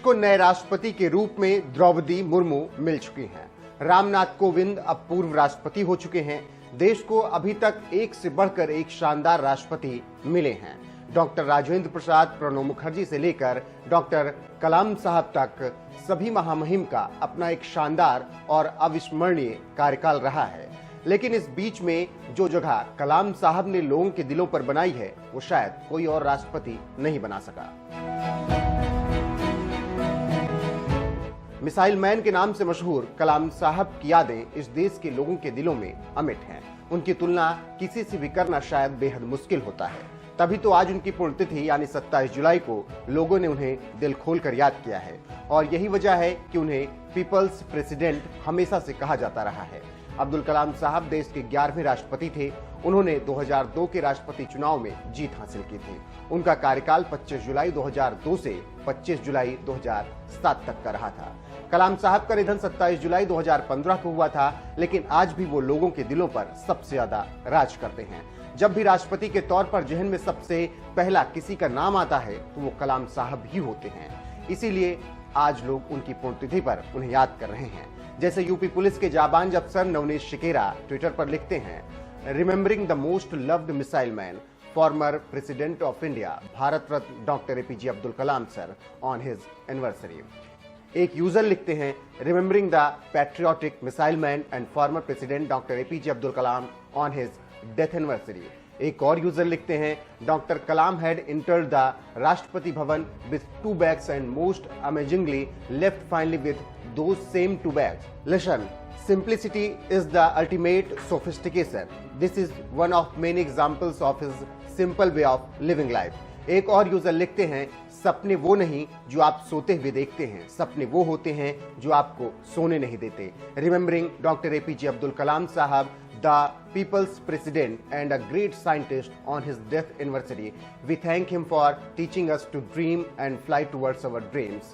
को नए राष्ट्रपति के रूप में द्रौपदी मुर्मू मिल चुकी हैं। रामनाथ कोविंद अब पूर्व राष्ट्रपति हो चुके हैं। देश को अभी तक एक से बढ़कर एक शानदार राष्ट्रपति मिले हैं। डॉक्टर राजेंद्र प्रसाद, प्रणब मुखर्जी से लेकर डॉक्टर कलाम साहब तक सभी महामहिम का अपना एक शानदार और अविस्मरणीय कार्यकाल रहा है। लेकिन इस बीच में जो जगह कलाम साहब ने लोगों के दिलों पर बनाई है, वो शायद कोई और राष्ट्रपति नहीं बना सका। मिसाइल मैन के नाम से मशहूर कलाम साहब की यादें इस देश के लोगों के दिलों में अमिट हैं। उनकी तुलना किसी से भी करना शायद बेहद मुश्किल होता है। तभी तो आज उनकी पुण्यतिथि यानी 27 जुलाई को लोगों ने उन्हें दिल खोलकर याद किया है और यही वजह है कि उन्हें पीपल्स प्रेसिडेंट हमेशा से कहा जाता रहा है। अब्दुल कलाम साहब देश के 11वें राष्ट्रपति थे। उन्होंने 2002 के राष्ट्रपति चुनाव में जीत हासिल की थी। उनका कार्यकाल 25 जुलाई 2002 से 25 जुलाई 2007 तक का रहा था। कलाम साहब का निधन 27 जुलाई 2015 को हुआ था, लेकिन आज भी वो लोगों के दिलों पर सबसे ज्यादा राज करते हैं। जब भी राष्ट्रपति के तौर पर जहन में सबसे पहला किसी का नाम आता है तो वो कलाम साहब ही होते हैं। इसीलिए आज लोग उनकी पुण्यतिथि पर उन्हें याद कर रहे हैं। जैसे यूपी पुलिस के जाबांज अफसर नवनीत शिकेरा ट्विटर पर लिखते हैं, remembering the most loved missile man, former president of India, Bharat Ratna doctor APJ Abdul Kalam sir on his anniversary. एक यूजर लिखते हैं, remembering the patriotic missile man and former president doctor APJ Abdul Kalam on his death anniversary. एक और user लिखते हैं, doctor Kalam had entered the Rashtrapati Bhavan with 2 bags and most amazingly left finally with those same 2 bags. Listen, simplicity is the ultimate sophistication. This is one of many examples of his simple way of living life. एक और user लिखते हैं, सपने वो नहीं जो आप सोते हुए देखते हैं, सपने वो होते हैं जो आपको सोने नहीं देते। Remembering doctor APJ Abdul Kalam साहब, the people's president and a great scientist on his death anniversary, we thank him for teaching us to dream and fly towards our dreams.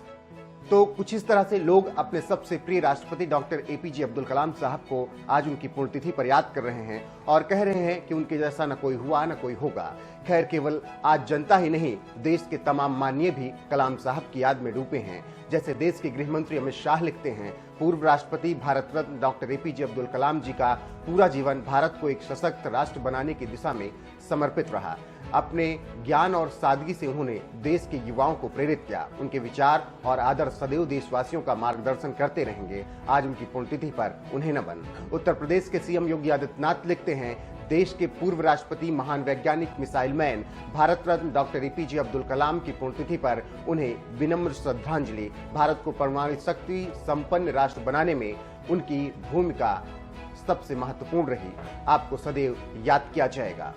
तो कुछ इस तरह से लोग अपने सबसे प्रिय राष्ट्रपति डॉक्टर एपीजे अब्दुल कलाम साहब को आज उनकी पुण्यतिथि पर याद कर रहे हैं और कह रहे हैं कि उनके जैसा न कोई हुआ न कोई होगा। खैर, केवल आज जनता ही नहीं, देश के तमाम माननीय भी कलाम साहब की याद में डूबे हैं। जैसे देश के गृह मंत्री अमित शाह लिखते हैं, पूर्व राष्ट्रपति भारत रत्न डॉक्टर एपीजे अब्दुल कलाम जी का पूरा जीवन भारत को एक सशक्त राष्ट्र बनाने की दिशा में समर्पित रहा। अपने ज्ञान और सादगी से उन्होंने देश के युवाओं को प्रेरित किया। उनके विचार और आदर्श सदैव देशवासियों का मार्गदर्शन करते रहेंगे। आज उनकी पुण्यतिथि पर उन्हें नमन। उत्तर प्रदेश के सीएम योगी आदित्यनाथ लिखते हैं, देश के पूर्व राष्ट्रपति, महान वैज्ञानिक, missile man, Bharat Ratna doctor APJ Abdul Kalam की पुण्यतिथि पर उन्हें विनम्र श्रद्धांजलि। भारत को परमाणु शक्ति संपन्न राष्ट्र बनाने में उनकी भूमिका सबसे महत्वपूर्ण रही। आपको सदैव याद किया जाएगा।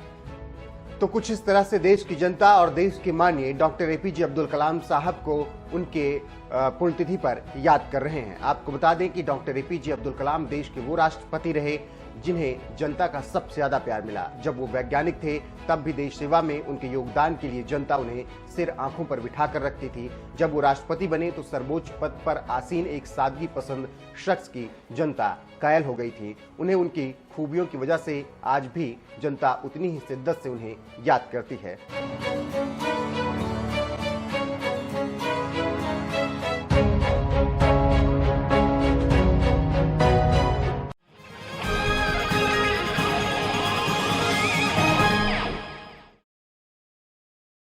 तो कुछ इस तरह से देश की जनता और देश के माननीय डॉक्टर एपीजे अब्दुल कलाम साहब को उनके पुण्यतिथि पर याद कर रहे हैं। आपको बता दें कि डॉक्टर एपीजे अब्दुल कलाम देश के वो राष्ट्रपति रहे जिन्हें जनता का सबसे ज्यादा प्यार मिला। जब वो वैज्ञानिक थे तब भी देश सेवा में उनके योगदान के लिए जनता उन्हें सिर आंखों पर बिठा कर रखती थी। जब वो राष्ट्रपति बने तो सर्वोच्च पद पर आसीन एक सादगी पसंद शख्स की जनता कायल हो गई थी। उन्हें उनकी खूबियों की वजह से आज भी जनता उतनी ही शिद्दत से उन्हें याद करती है।